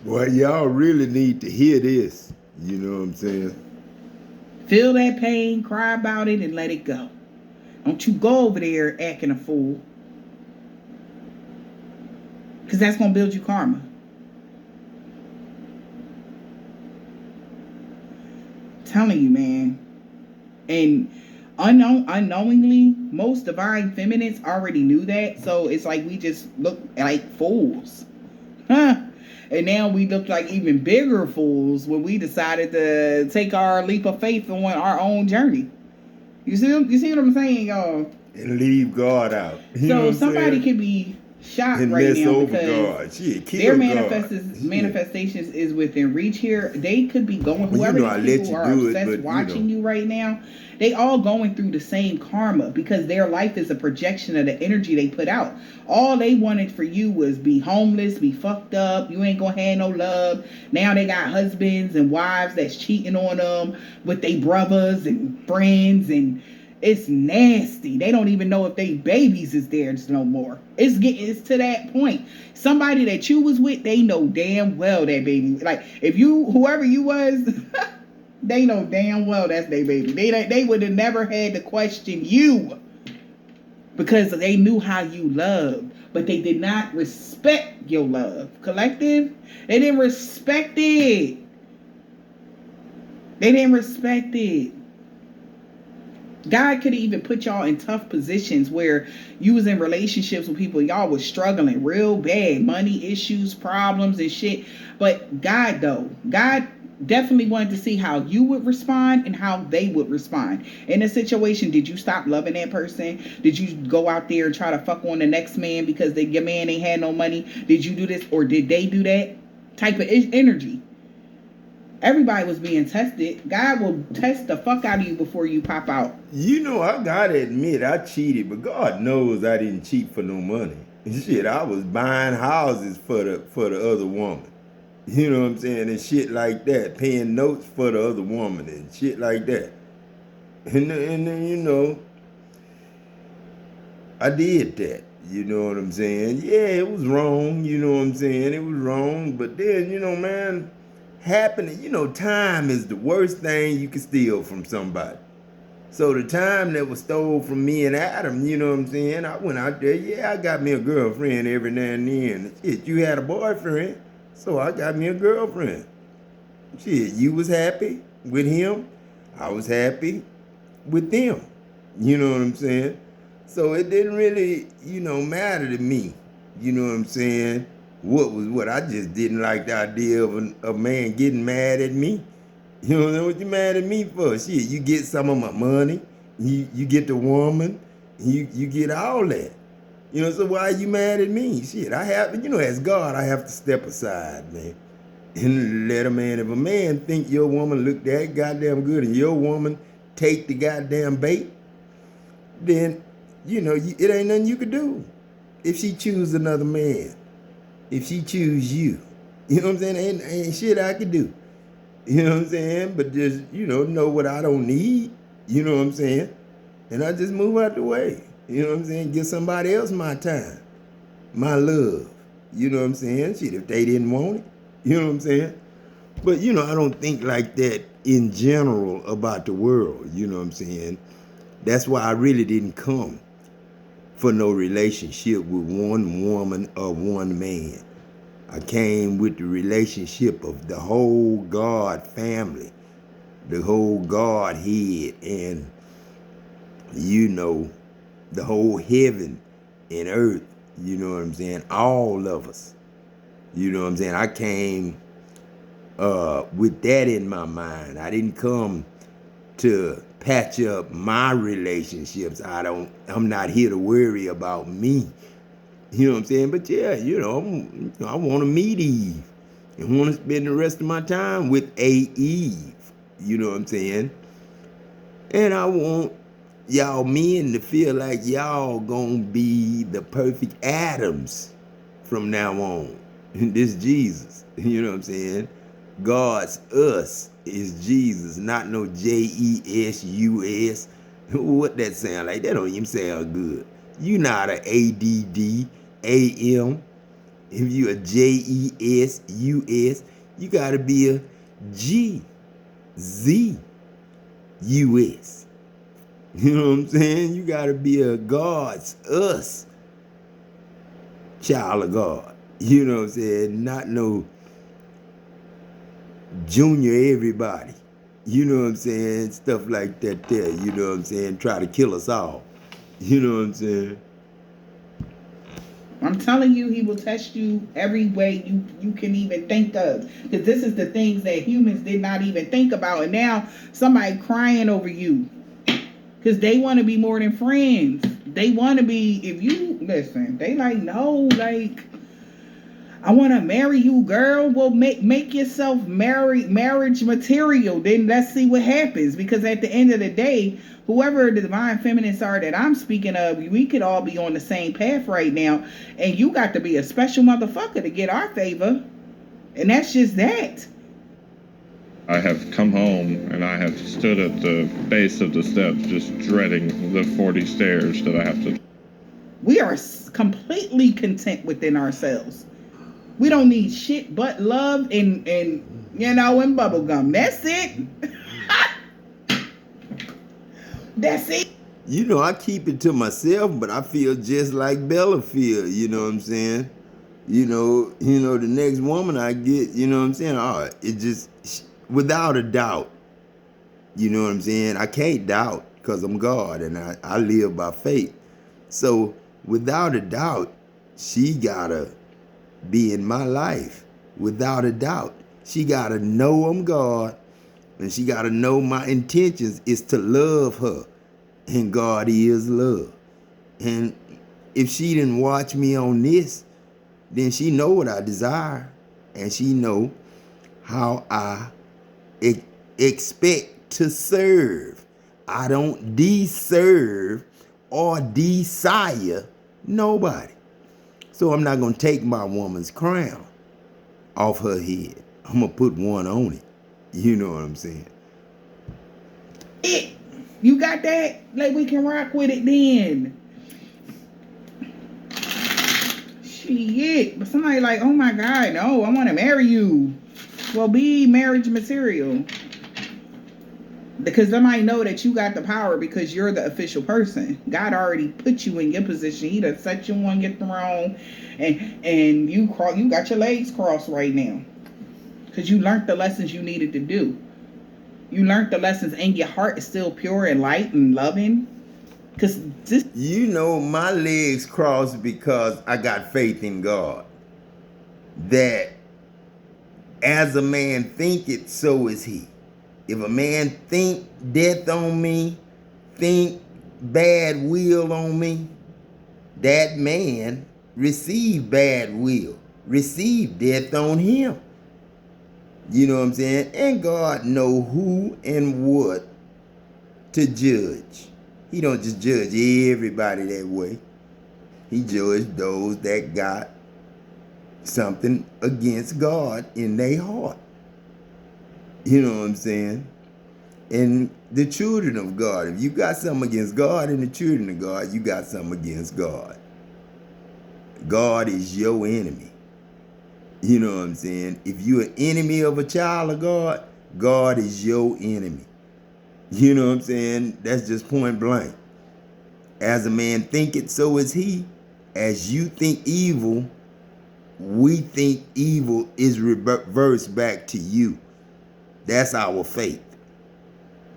Boy, y'all really need to hear this. You know what I'm saying? Feel that pain, cry about it, and let it go. Don't you go over there acting a fool, because that's gonna build you karma. I'm telling you, man. And unknowingly, most divine feminines already knew that. So it's like we just look like fools, huh? And now we look like even bigger fools when we decided to take our leap of faith on our own journey. You see what I'm saying, y'all? And leave God out. You know what So I'm somebody saying? could be shocked And right mess now over because God. Shit, their kill God. Shit. manifestations is within reach here. They could be going, Well, you whoever know these I let people you are do it, obsessed but you know. watching you right now, they all going through the same karma because their life is a projection of the energy they put out. All they wanted for you was be homeless, be fucked up. You ain't gonna have no love. Now they got husbands and wives that's cheating on them with their brothers and friends, and it's nasty. They don't even know if they babies is theirs no more. It's to that point. Somebody that you was with, they know damn well that baby. Like if you whoever you was, they know damn well that's their baby. They would have never had to question you because they knew how you loved, but they did not respect your love. Collective, they didn't respect it. They didn't respect it. God could have even put y'all in tough positions where you was in relationships with people y'all was struggling real bad, money issues, problems and shit. But God definitely wanted to see how you would respond and how they would respond. In a situation, did you stop loving that person? Did you go out there and try to fuck on the next man because your man ain't had no money? Did you do this or did they do that? Type of energy. Everybody was being tested. God will test the fuck out of you before you pop out. You know, I gotta admit, I cheated, but God knows I didn't cheat for no money. Shit, I was buying houses for the other woman. You know what I'm saying? And shit like that. Paying notes for the other woman and shit like that. And then, you know, I did that. You know what I'm saying? Yeah, it was wrong. You know what I'm saying? It was wrong. But then, you know, man, happening, you know, time is the worst thing you can steal from somebody. So the time that was stole from me and Adam, you know what I'm saying? I went out there, yeah, I got me a girlfriend every now and then. Shit, you had a boyfriend, so I got me a girlfriend. Shit, you was happy with him, I was happy with them. You know what I'm saying? So it didn't really, you know, matter to me. You know what I'm saying? What was what? I just didn't like the idea of a man getting mad at me. You know what you mad at me for? Shit, you get some of my money, you get the woman, you get all that. You know, so why are you mad at me? Shit, I have, you know, as God, I have to step aside, man, and let a man. If a man think your woman look that goddamn good, and your woman take the goddamn bait, then you know it ain't nothing you could do. If she choose another man, if she choose you, you know what I'm saying? Ain't shit I could do. You know what I'm saying? But just, you know what I don't need. You know what I'm saying? And I just move out the way. You know what I'm saying? Give somebody else my time, my love. You know what I'm saying? Shit, if they didn't want it. You know what I'm saying? But, you know, I don't think like that in general about the world. You know what I'm saying? That's why I really didn't come for no relationship with one woman or one man. I came with the relationship of the whole God family, the whole Godhead, and you know, the whole heaven and earth. You know what I'm saying? All of us. You know what I'm saying? I came with that in my mind. I didn't come to patch up my relationships. I'm not here to worry about me. You know what I'm saying? But yeah, I want to meet Eve and want to spend the rest of my time with a Eve. You know what I'm saying? And I want y'all men to feel like y'all gonna be the perfect Adams from now on. This Jesus. You know what I'm saying? God's us is Jesus, not no Jesus. What that sound like? That don't even sound good. You not a ADD, AM. If you a JESUS, you gotta be a GZUS. You know what I'm saying? You gotta be a God's us child of God. You know what I'm saying? Not no junior everybody. You know what I'm saying? Stuff like that there. You know what I'm saying? Try to kill us all. You know what I'm saying? I'm telling you, he will test you every way you can even think of. Because this is the things that humans did not even think about. And now somebody crying over you. Because they want to be more than friends. They want to be, if you, listen, they like, no, like, I want to marry you, girl. Well, make yourself marriage material. Then let's see what happens. Because at the end of the day, whoever the divine feminists are that I'm speaking of, we could all be on the same path right now. And you got to be a special motherfucker to get our favor. And that's just that. I have come home and I have stood at the base of the steps just dreading the 40 stairs that I have to. We are completely content within ourselves. We don't need shit but love and you know, and bubblegum. That's it. That's it. You know, I keep it to myself, but I feel just like Bella feel, you know what I'm saying? You know, the next woman I get, you know what I'm saying? Oh, it just, without a doubt, you know what I'm saying? I can't doubt because I'm God and I live by faith. So, without a doubt, she gotta be in my life. Without a doubt. She gotta know I'm God and she gotta know my intentions is to love her. And God is love. And if she didn't watch me on this, then she know what I desire. And she know how I expect to serve. I don't deserve or desire nobody. So I'm not going to take my woman's crown off her head. I'm going to put one on it. You know what I'm saying? You got that? Like, we can rock with it then. Shit. But somebody like, oh my God, no, I want to marry you. Well, be marriage material. Because somebody know that you got the power because you're the official person. God already put you in your position. He done set you on your throne. And you got your legs crossed right now. Because you learned the lessons you needed to do. You learned the lessons and your heart is still pure and light and loving. Because this... You know, my legs crossed because I got faith in God. That as a man thinketh, so is he. If a man think death on me, think bad will on me, that man receive bad will, receive death on him. You know what I'm saying? And God know who and what to judge. He don't just judge everybody that way. He judged those that got something against God in their heart. You know what I'm saying? And the children of God, if you got something against God and the children of God, you got something against God. God is your enemy. You know what I'm saying? If you're an enemy of a child of God, God is your enemy. You know what I'm saying? That's just point blank. As a man thinketh, so is he. As you think evil, we think evil is reversed back to you. That's our faith.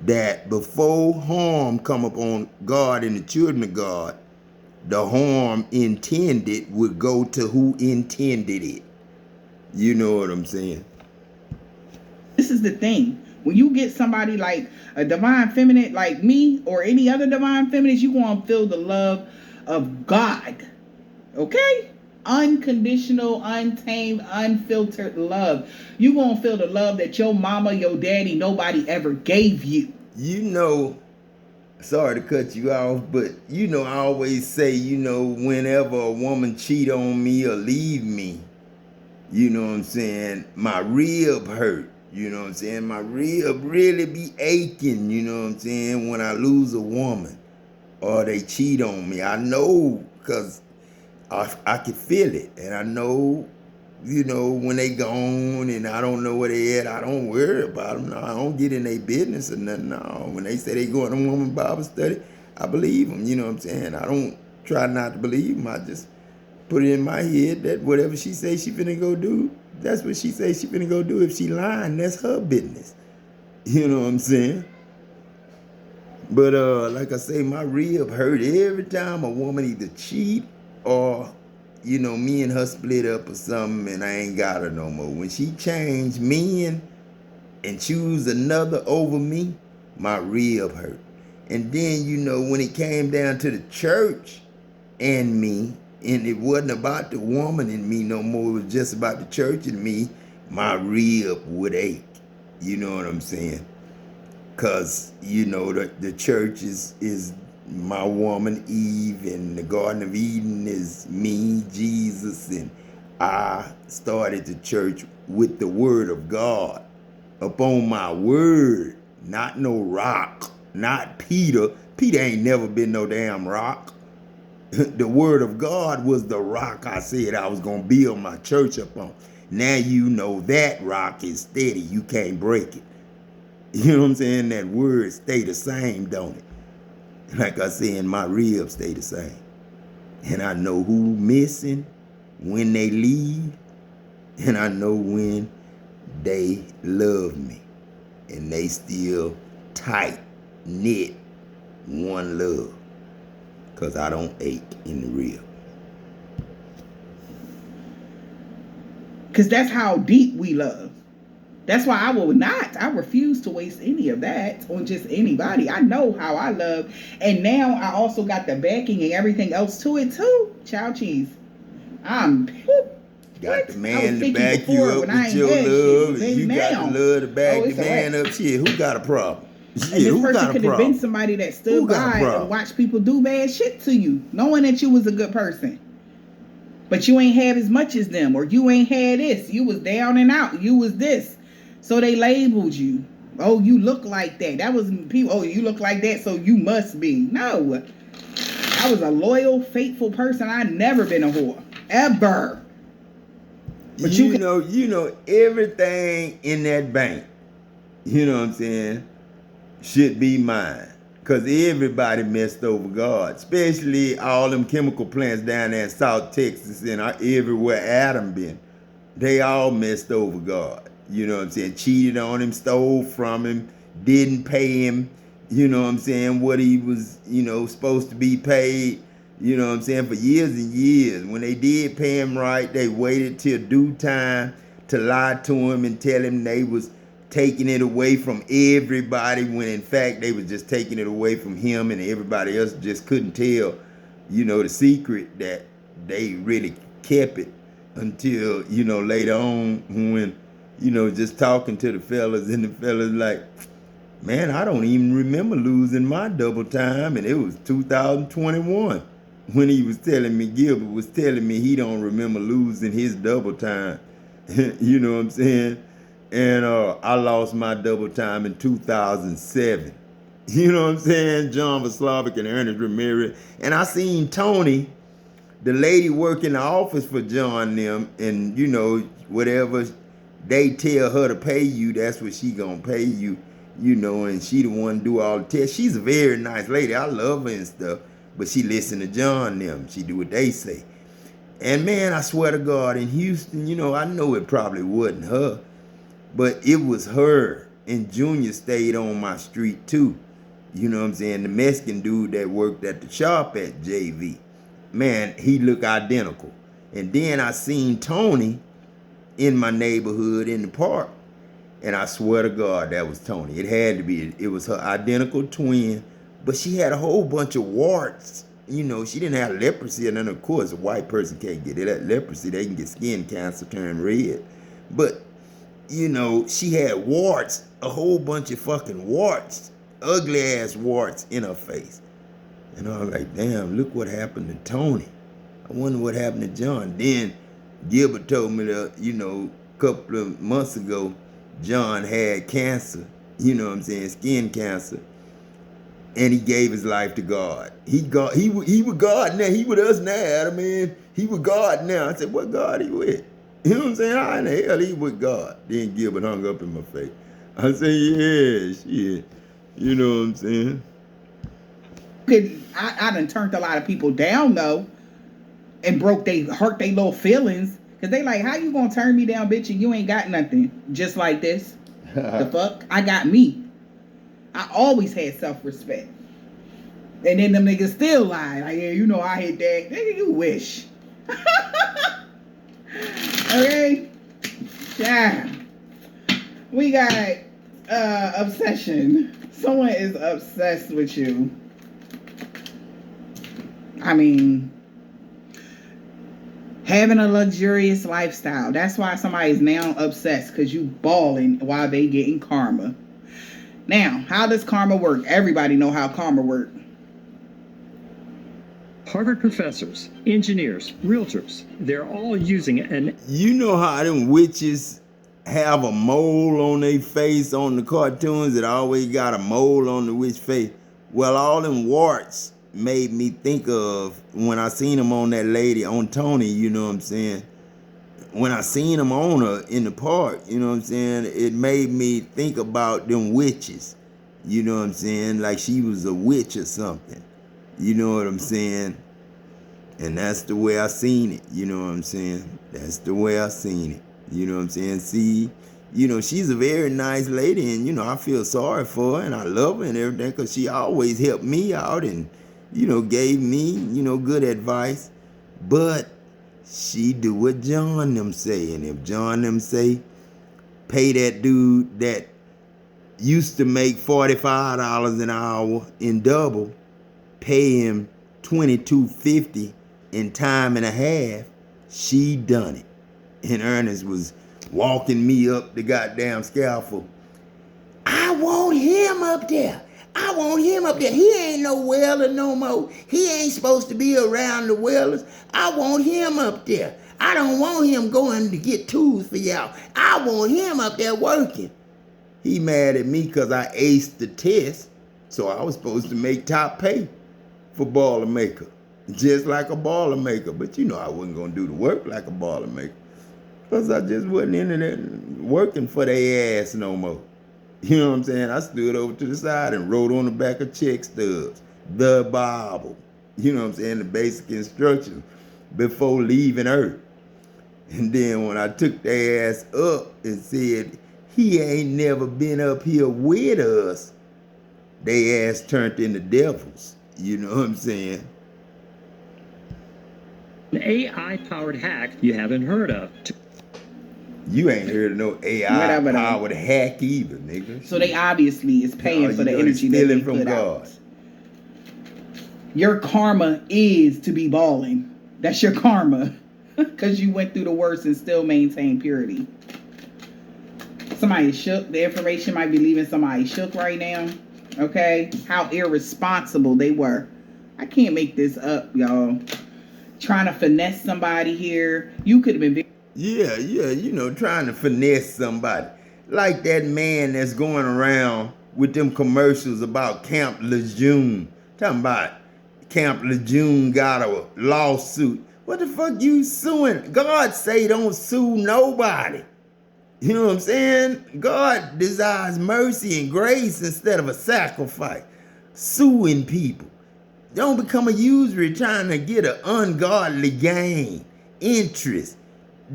That before harm come upon God and the children of God, the harm intended would go to who intended it. You know what I'm saying? This is the thing. When you get somebody like a divine feminine like me or any other divine feminine, you going to feel the love of God. Okay? Unconditional, untamed, unfiltered love. You going to feel the love that your mama, your daddy, nobody ever gave you. You know, sorry to cut you off, but you know, I always say, you know, whenever a woman cheat on me or leave me, you know what I'm saying, my rib hurt. You know what I'm saying? My rib really be aching, you know what I'm saying, when I lose a woman or they cheat on me. I know because I can feel it. And I know when they gone and I don't know where they at, I don't worry about them. No, I don't get in their business or nothing. No, when they say they going to woman Bible study, I believe them. You know what I'm saying? I don't try not to believe them. I just put it in my head that whatever she say she finna go do, that's what she say she finna go do. If she lying, that's her business. You know what I'm saying? But like I say, my rib hurt every time a woman either cheat or, me and her split up or something and I ain't got her no more. When she changed men and choose another over me, my rib hurt. And then, when it came down to the church and me, and it wasn't about the woman and me no more, it was just about the church and me, my rib would ache. You know what I'm saying? Because, the church is my woman Eve, and the Garden of Eden is me, Jesus, and I started the church with the word of God upon my word, not no rock, not Peter. Peter ain't never been no damn rock. The word of God was the rock I said I was going to build my church upon. Now you know that rock is steady. You can't break it. You know what I'm saying? That word stay the same, don't it? Like I said, my ribs stay the same. And I know who missing, when they leave, and I know when they love me. And they still tight, knit, one love. Because I don't ache in the rib. Because that's how deep we love. That's why I refuse to waste any of that on just anybody. I know how I love. And now I also got the backing and everything else to it too. Chow cheese. Got the man to back you up with your love, and you got the love to back the man up. Shit, who got a problem? Shit, and this who person got a could have problem? been somebody that stood by and watched people do bad shit to you, knowing that you was a good person. But you ain't have as much as them, or you ain't had this. You was down and out. You was this. So they labeled you. Oh, you look like that. That was people. Oh, you look like that, so you must be. No. I was a loyal, faithful person. I never been a whore. Ever. But you know everything in that bank, you know what I'm saying, should be mine. Because everybody messed over God. Especially all them chemical plants down there in South Texas and everywhere Adam been. They all messed over God. You know what I'm saying? Cheated on him, stole from him, didn't pay him, you know what I'm saying, what he was, supposed to be paid, you know what I'm saying, for years and years. When they did pay him right, they waited till due time to lie to him and tell him they was taking it away from everybody, when in fact they was just taking it away from him, and everybody else just couldn't tell, the secret that they really kept it until, later on when, just talking to the fellas, and the fellas like, man, I don't even remember losing my double time, and it was 2021 when he was telling me, Gilbert was telling me he don't remember losing his double time. You know what I'm saying? And I lost my double time in 2007. You know what I'm saying? John Vaslavic and Ernest Ramirez. And I seen Tony, the lady working in the office for John them, and whatever they tell her to pay you, that's what she gonna pay you, and she the one do all the tests. She's a very nice lady. I love her and stuff, but she listen to John them. She do what they say. And man, I swear to God, in Houston, I know it probably wasn't her, but it was her. And Junior stayed on my street too. You know what I'm saying? The Mexican dude that worked at the shop at JV. Man, he looked identical. And then I seen Tony in my neighborhood in the park. And I swear to God, that was Tony. It had to be. It was her identical twin. But she had a whole bunch of warts. She didn't have leprosy. And then, of course, a white person can't get it. That leprosy, they can get skin cancer, turn red. But, she had warts. A whole bunch of fucking warts. Ugly ass warts in her face. And I was like, damn, look what happened to Tony. I wonder what happened to John. Then Gilbert told me that, a couple of months ago, John had cancer, skin cancer. And he gave his life to God. He with God now. He with us now, Adam, man. He with God now. I said, what God he with? You know what I'm saying? How in the hell he with God? Then Gilbert hung up in my face. I said, yeah, shit. You know what I'm saying? I done turned a lot of people down though, and hurt they little feelings. Cause they like, how you gonna turn me down, bitch, and you ain't got nothing? Just like this. The fuck? I got me. I always had self-respect. And then them niggas still lie. Like, yeah, you know I hit that. Nigga, you wish. Okay? Yeah. We got obsession. Someone is obsessed with you. I mean, having a luxurious lifestyle. That's why somebody's now obsessed, because you balling while they getting karma. Now, how does karma work? Everybody know how karma work. Harvard professors, engineers, realtors, they're all using it. And you know how them witches have a mole on their face on the cartoons that always got a mole on the witch face? Well, all them warts made me think of when I seen them on that lady, on Tony, you know what I'm saying? When I seen them on her in the park, you know what I'm saying? It made me think about them witches, you know what I'm saying? Like she was a witch or something, you know what I'm saying? And that's the way I seen it, you know what I'm saying? That's the way I seen it, you know what I'm saying? See, you know, she's a very nice lady, and, you know, I feel sorry for her, and I love her and everything, because she always helped me out and, you know, gave me, you know, good advice. But she do what John them say, and if John them say, pay that dude that used to make $45 an hour in double, pay him $22.50 in time and a half, she done it. And Ernest was walking me up the goddamn scaffold. I want him up there. I want him up there. He ain't no welder no more. He ain't supposed to be around the welders. I want him up there. I don't want him going to get tools for y'all. I want him up there working. He mad at me because I aced the test, so I was supposed to make top pay for Boilermaker, just like a Boilermaker. But you know I wasn't going to do the work like a Boilermaker, because I just wasn't into that working for their ass no more. You know what I'm saying? I stood over to the side and wrote on the back of check stubs, the Bible. You know what I'm saying? The basic instructions before leaving Earth. And then when I took their ass up and said, he ain't never been up here with us, they ass turned into devils. You know what I'm saying? an AI-powered hack you haven't heard of. You ain't heard of no AI-powered hack either, nigga. So they obviously is paying for the energy that they put out. Your karma is to be balling. That's your karma. Because you went through the worst and still maintain purity. Somebody is shook. The information might be leaving somebody shook right now. Okay? How irresponsible they were. I can't make this up, y'all. Trying to finesse somebody here. You could have been... Yeah, you know, trying to finesse somebody. Like that man that's going around with them commercials about Camp Lejeune. Talking about Camp Lejeune got a lawsuit. What the fuck you suing? God say don't sue nobody. You know what I'm saying? God desires mercy and grace instead of a sacrifice. Suing people. Don't become a usury trying to get an ungodly gain, interest.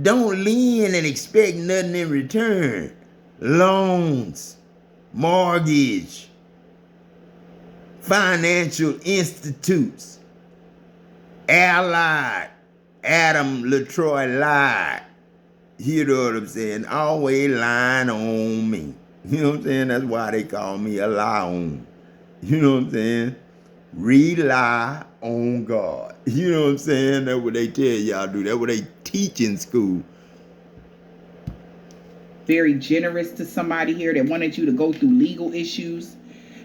Don't lend and expect nothing in return. Loans, mortgage, financial institutes, Allied, Adam LaTroy lied. You know what I'm saying? Always lying on me. You know what I'm saying? That's why they call me a lie-on. You know what I'm saying? Rely on God. You know what I'm saying? That's what they tell y'all do. That's what they teach in school. Very generous to somebody here that wanted you to go through legal issues.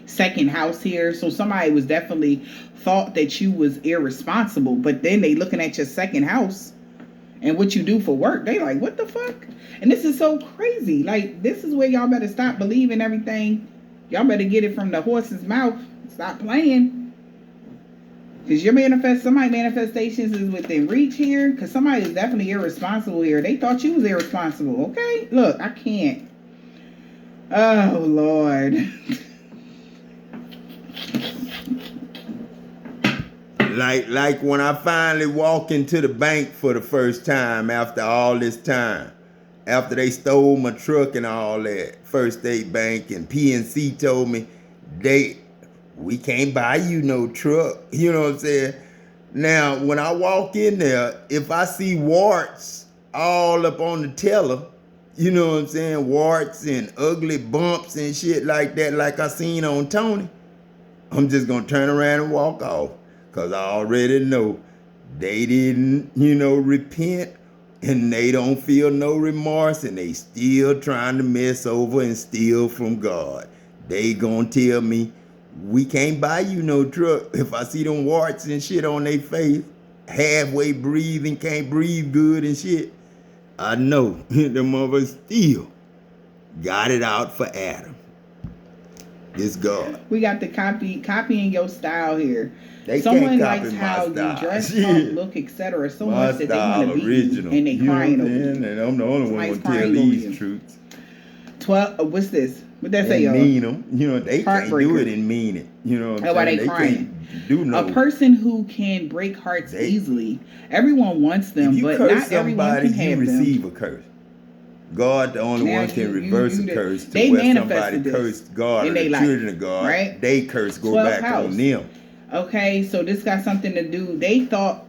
Second house here. So somebody was definitely thought that you was irresponsible. But then they looking at your second house and what you do for work. They like, what the fuck? And this is so crazy. Like, this is where y'all better stop believing everything. Y'all better get it from the horse's mouth. Stop playing. Because somebody manifestations is within reach here. Because somebody is definitely irresponsible here. They thought you was irresponsible. Okay, look, I can't. Oh Lord. Like when I finally walk into the bank for the first time after all this time, after they stole my truck and all that, First State Bank and PNC told me we can't buy you no truck. You know what I'm saying? Now, when I walk in there, if I see warts all up on the teller, you know what I'm saying? Warts and ugly bumps and shit like that, like I seen on Tony, I'm just gonna turn around and walk off. Cause I already know they didn't, repent, and they don't feel no remorse, and they still trying to mess over and steal from God. They gonna tell me, we can't buy you no truck. If I see them warts and shit on their face, halfway breathing, can't breathe good and shit, I know them motherfuckers still got it out for Adam. It's God. We got the copying your style here. They Someone can't copy likes my how style. you dress, talk, Shit. look, etc. So My much that they style want to be original. and they crying over you. And I'm the only one Somebody's gonna tell crying over you. these truths. 12. What's this? What that say, And y'all? mean them. They can't do Heartbreaker. it and mean it. You know what I'm That's why saying? they crying. can't do no. A person who can break hearts easily. Everyone wants them, if you but curse not everyone somebody, can you have receive them. a curse. God, the only Now one can you reverse a the- curse to they where somebody manifested this cursed God in or they the life, children of God. right? They curse go 12th back house. on them. Okay, so this got something to do. They thought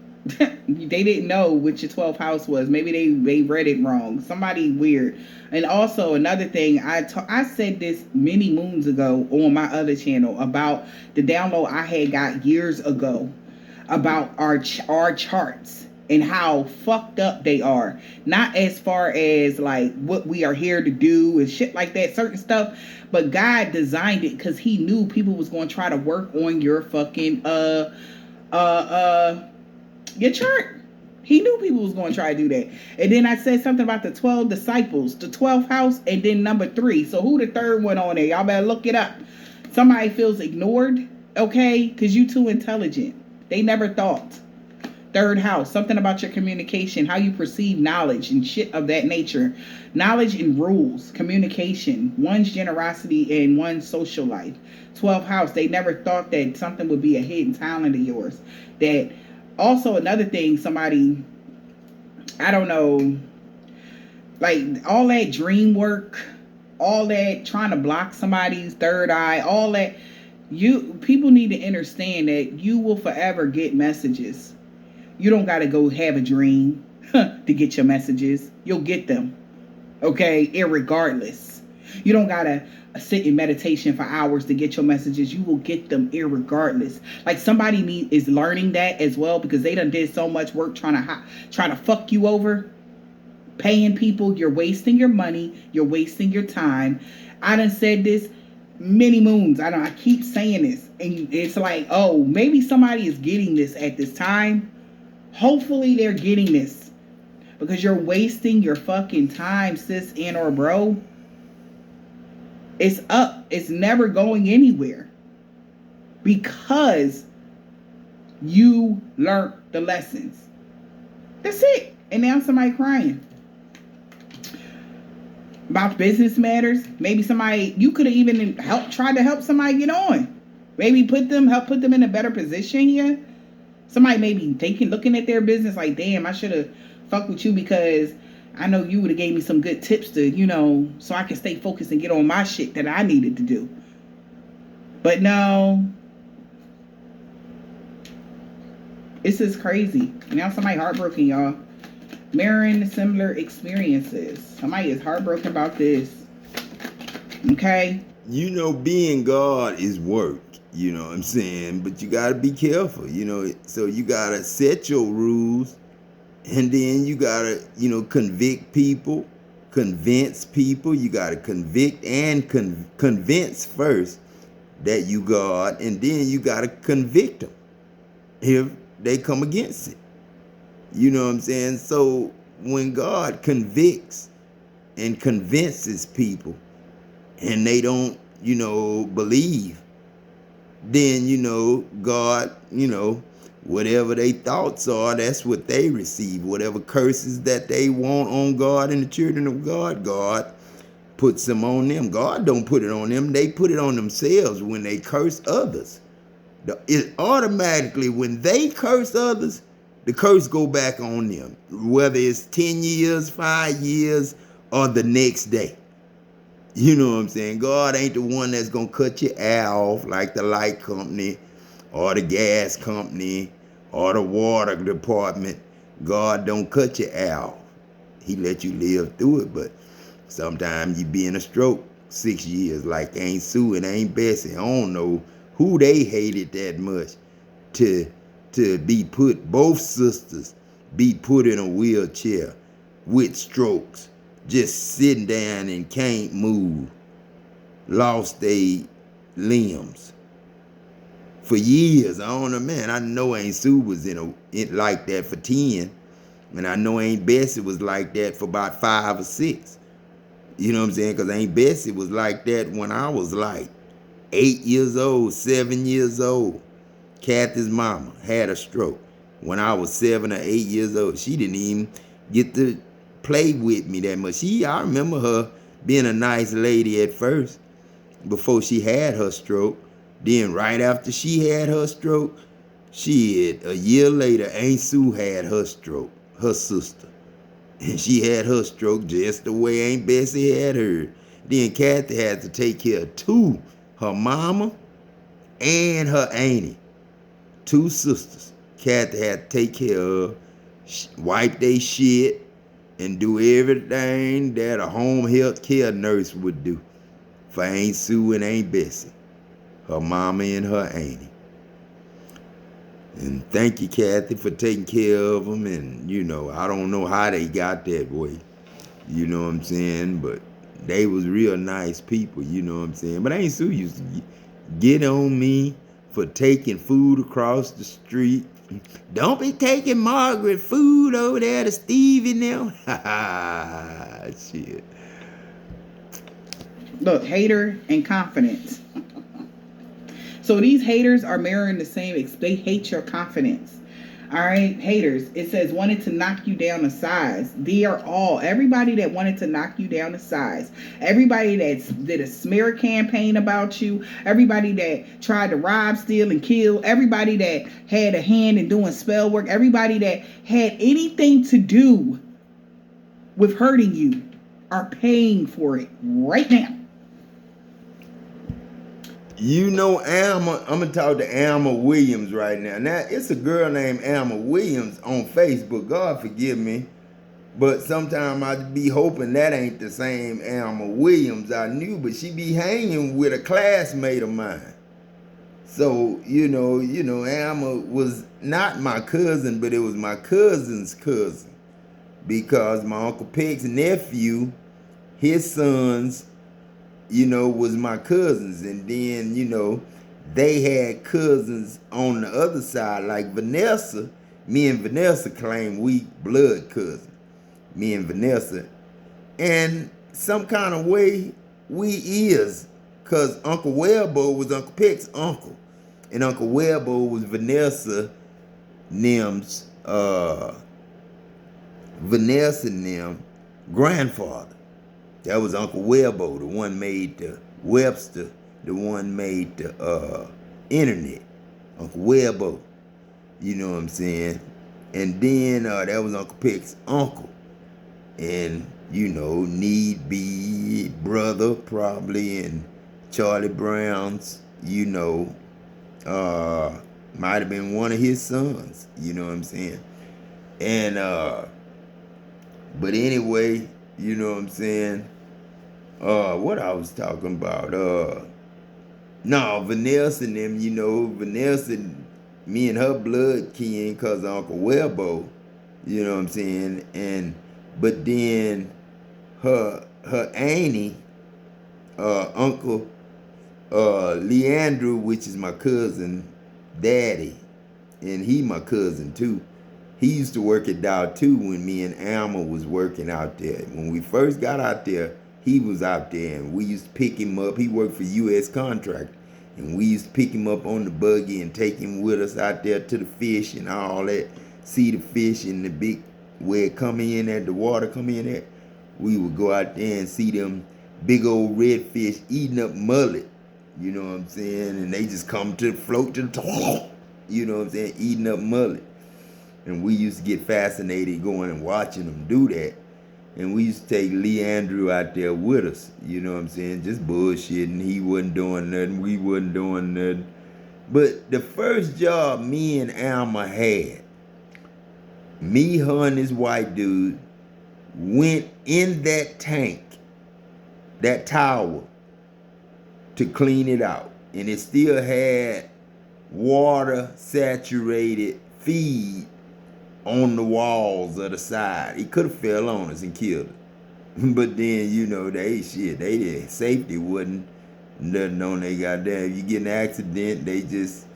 they didn't know which your 12th house was. Maybe they read it wrong. Somebody weird. And also another thing, I said this many moons ago on my other channel about the download I had got years ago about our charts and how fucked up they are. Not as far as like what we are here to do and shit like that, certain stuff, but God designed it because he knew people was going to try to work on your fucking your chart. He knew people was going to try to do that. And then I said something about the 12 disciples, the 12th house, and then number 3. So who the third one on there? Y'all better look it up. Somebody feels ignored, okay? Because you too intelligent. They never thought. Third house, something about your communication, how you perceive knowledge and shit of that nature. Knowledge and rules, communication, one's generosity and one's social life. 12th house, they never thought that something would be a hidden talent of yours. That also another thing, somebody, I don't know, like all that dream work, all that trying to block somebody's third eye, all that, people need to understand that you will forever get messages. You don't got to go have a dream to get your messages. You'll get them. Okay? Irregardless. You don't got to sit in meditation for hours to get your messages. You will get them irregardless. Like somebody is learning that as well because they done did so much work trying to fuck you over. Paying people. You're wasting your money. You're wasting your time. I done said this many moons. I keep saying this. And it's like, oh, maybe somebody is getting this at this time. Hopefully they're getting this because you're wasting your fucking time, sis and or bro. It's up. It's never going anywhere because you learned the lessons. That's it. And now somebody crying about business matters. Maybe somebody, you could have even tried to help somebody get on. Maybe help put them in a better position here. Somebody may be looking at their business like, damn, I should have fucked with you because I know you would have gave me some good tips to, so I can stay focused and get on my shit that I needed to do. But no, this is crazy. Now somebody heartbroken, y'all. Mirroring similar experiences. Somebody is heartbroken about this. Okay? Being God is work. You know what I'm saying? But you got to be careful, So you got to set your rules. And then you got to, convict people, convince people. You got to convict and convince first that you God. And then you got to convict them if they come against it. You know what I'm saying? So when God convicts and convinces people and they don't, believe, then, God, Whatever they thoughts are, that's what they receive. Whatever curses that they want on God and the children of God, God puts them on them. God don't put it on them. They put it on themselves when they curse others. It automatically, when they curse others, the curse go back on them, whether it's 10 years, 5 years, or the next day. You know what I'm saying? God ain't the one that's going to cut your eye off like the light company or the gas company or the water department. God don't cut your eye off. He let you live through it, but sometimes you be in a stroke 6 years like Aunt Sue and Aunt Bessie. I don't know who they hated that much to be put, both sisters be put in a wheelchair with strokes, just sitting down and can't move, lost their limbs for years. I don't know, man. I know Aunt Sue was it like that for 10, and I know Aunt Bessie was like that for about 5 or 6. You know what I'm saying? Because Aunt Bessie was like that when I was like 8 years old, 7 years old. Kathy's mama had a stroke when I was 7 or 8 years old. She didn't even get to play with me that much. I remember her being a nice lady at first before she had her stroke. Then right after she had her stroke, a year later, Aunt Sue had her stroke, her sister. And she had her stroke just the way Aunt Bessie had her. Then Kathy had to take care of two, her mama and her auntie. 2 sisters. Kathy had to take care of, wipe their shit, and do everything that a home health care nurse would do for Aunt Sue and Aunt Bessie, her mama and her auntie. And thank you, Kathy, for taking care of them. And, I don't know how they got that way. You know what I'm saying? But they was real nice people, you know what I'm saying? But Aunt Sue used to get on me for taking food across the street. Don't be taking Margaret food over there to Stevie now. Ha ha, shit. Look, hater and confidence. So these haters are mirroring the same. They hate your confidence. All right, haters. It says wanted to knock you down a size. They are all everybody that wanted to knock you down a size. Everybody that did a smear campaign about you. Everybody that tried to rob, steal, and kill. Everybody that had a hand in doing spell work. Everybody that had anything to do with hurting you are paying for it right now. I'm going to talk to Alma Williams right now. Now, it's a girl named Alma Williams on Facebook. God forgive me. But sometimes I be hoping that ain't the same Alma Williams I knew. But she be hanging with a classmate of mine. So, Alma was not my cousin, but it was my cousin's cousin. Because my Uncle Peck's nephew, his sons, was my cousins. And then, they had cousins on the other side, like Vanessa. Me and Vanessa claim we blood cousins. Me and Vanessa. And some kind of way we is. Because Uncle Wellbo was Uncle Peck's uncle. And Uncle Wellbo was Vanessa Nim's, grandfather. That was Uncle Wellbo, the one made the Webster, the one made the internet. Uncle Wellbo, you know what I'm saying? And then that was Uncle Peck's uncle. And, Need Be brother probably, and Charlie Brown's, might have been one of his sons, you know what I'm saying? And, but anyway, you know what I'm saying? What I was talking about, Vanessa and them, Vanessa, me and her blood kin, cause of Uncle Wellbo, you know what I'm saying? But then her auntie, Uncle Leandro, which is my cousin daddy, and he my cousin too. He used to work at Dow too when me and Alma was working out there. When we first got out there, he was out there, and we used to pick him up. He worked for U.S. Contract, And we used to pick him up on the buggy and take him with us out there to the fish and all that. See the fish and the big, where it come in at, the water come in at. We would go out there and see them big old redfish eating up mullet. You know what I'm saying? And they just come to float to the top. You know what I'm saying? Eating up mullet. And we used to get fascinated going and watching them do that. And we used to take Lee Andrew out there with us. You know what I'm saying? Just bullshitting. He wasn't doing nothing. We wasn't doing nothing. But the first job me and Alma had, me, her, and this white dude went in that tank, that tower, to clean it out. And it still had water saturated feed on the walls of the side. It could have fell on us and killed us. But then, you know, they did. Safety wasn't nothing on they goddamn. If you get in an accident, they just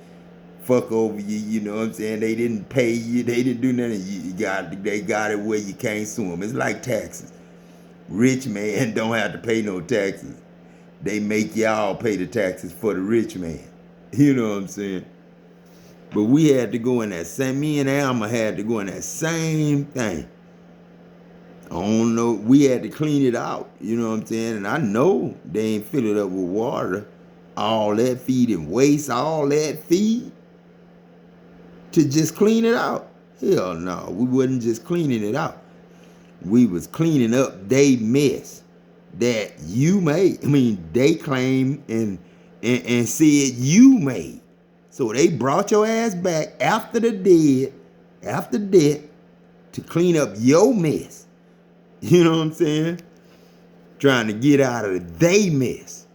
fuck over you, you know what I'm saying? They didn't pay you, they didn't do nothing. They got it where you can't sue them. It's like taxes. Rich man don't have to pay no taxes. They make y'all pay the taxes for the rich man. You know what I'm saying? But we had to go in that same, me and Alma had to go in that same thing. I don't know, we had to clean it out, you know what I'm saying? And I know they ain't fill it up with water. All that feed and waste, all that feed to just clean it out. Hell no, we wasn't just cleaning it out. We was cleaning up they mess that you made. I mean, they claim and said you made. So they brought your ass back after death, to clean up your mess. You know what I'm saying? Trying to get out of they mess.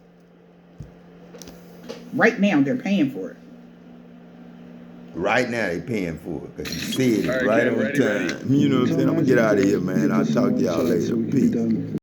Right now, they're paying for it. Right now, they paying for it because you said it All right, right on ready. time. You know what I'm saying? I'm going to get out of here, man. I'll talk to y'all later. Peace.